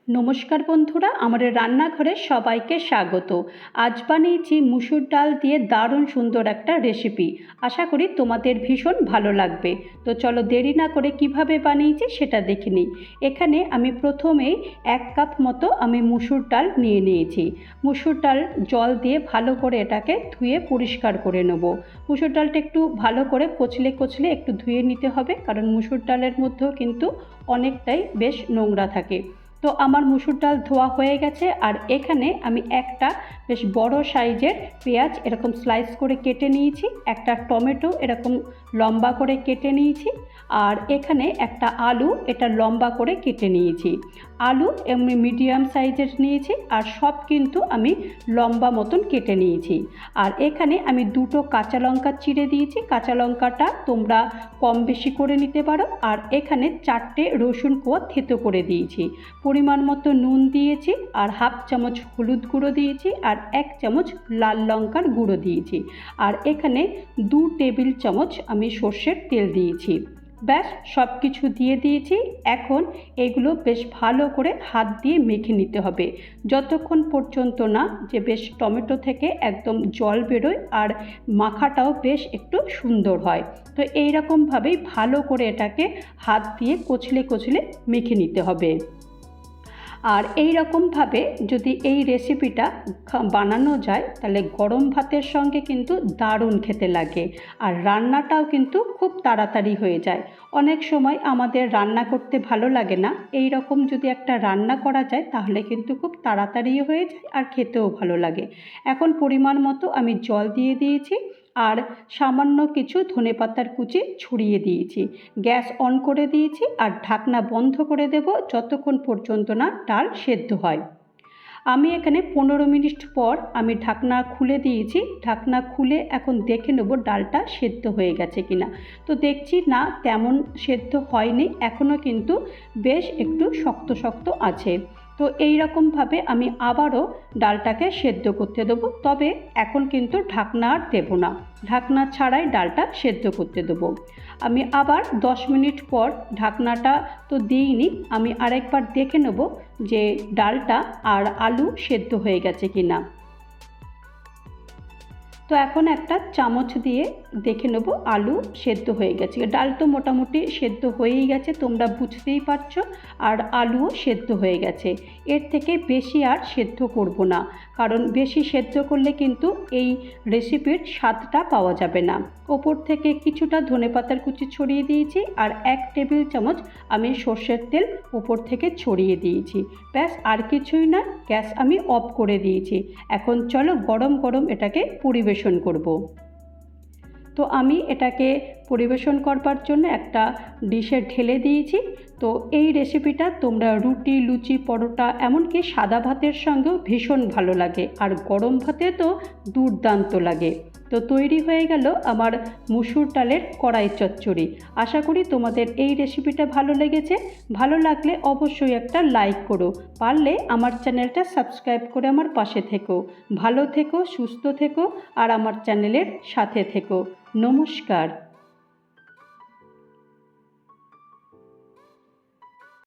নমস্কার বন্ধুরা, আমাদের রান্নাঘরে সবাইকে স্বাগত। আজ বানিয়েছি মুসুর ডাল দিয়ে দারুণ সুন্দর একটা রেসিপি। আশা করি তোমাদের ভীষণ ভালো লাগবে। তো চলো দেরি না করে কিভাবে বানিয়েছি সেটা দেখে নিই। এখানে আমি প্রথমেই 1 কাপ মতো আমি মুসুর ডাল নিয়ে নিয়েছি। মুসুর ডাল জল দিয়ে ভালো করে এটাকে ধুয়ে পরিষ্কার করে নেব। মুসুর ডালটা একটু ভালো করে কচলে কচলে একটু ধুয়ে নিতে হবে, কারণ মুসুর ডালের মধ্যেও কিন্তু অনেকটাই বেশ নোংরা থাকে। তো আমার মুসুর ডাল ধোয়া হয়ে গেছে। আর এখানে আমি একটা বেশ বড় সাইজের পেঁয়াজ এরকম স্লাইস করে কেটে নিয়েছি, একটা টমেটো এরকম লম্বা করে কেটে নিয়েছি, আর এখানে একটা আলু এটা লম্বা করে কেটে নিয়েছি। আলু এমনি মিডিয়াম সাইজের নিয়েছি, আর সব কিন্তু আমি লম্বা মতন কেটে নিয়েছি। আর এখানে আমি 2টো কাঁচা লঙ্কা চিড়ে দিয়েছি, কাঁচা লঙ্কাটা তোমরা কম বেশি করে নিতে পারো। আর এখানে 4টে রসুন কোয়া থেতো করে দিয়েছি, পরিমাণ মতো নুন দিয়েছি, আর 1/2 চামচ হলুদ গুঁড়ো দিয়েছি, আর 1 চামচ লাল লঙ্কার গুঁড়ো দিয়েছি, আর এখানে 2 টেবিল চামচ আমি সর্ষের তেল দিয়েছি। ব্যাস সব কিছু দিয়ে দিয়েছি। এখন এগুলো বেশ ভালো করে হাত দিয়ে মেখে নিতে হবে, যতক্ষণ পর্যন্ত না যে বেশ টমেটো থেকে একদম জল বেরোয় আর মাখাটাও বেশ একটু সুন্দর হয়। তো এই রকমভাবেই ভালো করে এটাকে হাত দিয়ে কচলে কচলে মেখে নিতে হবে। আর এই রকমভাবে যদি এই রেসিপিটা বানানো যায় তাহলে গরম ভাতের সঙ্গে কিন্তু দারুণ খেতে লাগে, আর রান্নাটাও কিন্তু খুব তাড়াতাড়ি হয়ে যায়। অনেক সময় আমাদের রান্না করতে ভালো লাগে না, এই রকম যদি একটা রান্না করা যায় তাহলে কিন্তু খুব তাড়াতাড়ি হয়ে যায় আর খেতেও ভালো লাগে। এখন পরিমাণ মতো আমি জল দিয়ে দিয়েছি, আর সামান্য কিছু ধনেপাতার কুচি ছড়িয়ে দিয়েছি। গ্যাস অন করে দিয়েছি, আর ঢাকনা বন্ধ করে দেব যতক্ষণ পর্যন্ত না ডাল সেদ্ধ হয়। আমি এখানে 15 মিনিট পর আমি ঢাকনা খুলে দিয়েছি। ঢাকনা খুলে এখন দেখে নেব ডালটা সেদ্ধ হয়ে গেছে কিনা। তো দেখছি না, তেমন সেদ্ধ হয়নি, এখনও কিন্তু বেশ একটু শক্ত শক্ত আছে। তো এই রকমভাবে আমি আবারও ডালটাকে সেদ্ধ করতে দেবো, তবে এখন কিন্তু ঢাকনা আর দেবো না, ঢাকনা ছাড়াই ডালটা সেদ্ধ করতে দেবো। আমি আবার 10 মিনিট পর, ঢাকনাটা তো দিইনি, আমি আরেকবার দেখে নেব যে ডালটা আর আলু সেদ্ধ হয়ে গেছে কিনা। তো এখন একটা চামচ দিয়ে দেখে নেব আলু সেদ্ধ হয়ে গেছে। ডাল তো মোটামুটি সেদ্ধ হয়েই গেছে, তোমরা বুঝতেই পারছো, আর আলুও সেদ্ধ হয়ে গেছে। এর থেকে বেশি আর সেদ্ধ করব না, কারণ বেশি সেদ্ধ করলে কিন্তু এই রেসিপির স্বাদটা পাওয়া যাবে না। ওপর থেকে কিছুটা ধনেপাতার কুচি ছড়িয়ে দিয়েছি, আর 1 টেবিল চামচ আমি সর্ষের তেল ওপর থেকে ছড়িয়ে দিয়েছি। ব্যাস আর কিছুই না, গ্যাস আমি অফ করে দিয়েছি। এখন চলো গরম গরম এটাকে পরিবেশন করব। তো আমি এটাকে পরিবেশন করবার জন্য একটা ডিশে ঢেলে দিয়েছি। তো এই রেসিপিটা তোমরা রুটি, লুচি, পরোটা, এমনকি সাদা ভাতের সঙ্গেও ভীষণ ভালো লাগে, আর গরম ভাতে তো দুর্দান্ত লাগে। তো তৈরি হয়ে গেল আমার মুসুর ডালের কড়াই চচ্চড়ি। আশা করি তোমাদের এই রেসিপিটা ভালো লেগেছে। ভালো লাগলে অবশ্যই একটা লাইক করো, পারলে আমার চ্যানেলটা সাবস্ক্রাইব করে আমার পাশে থেকো। ভালো থেকো, সুস্থ থেকো, আর আমার চ্যানেলের সাথে থেকো। নমস্কার।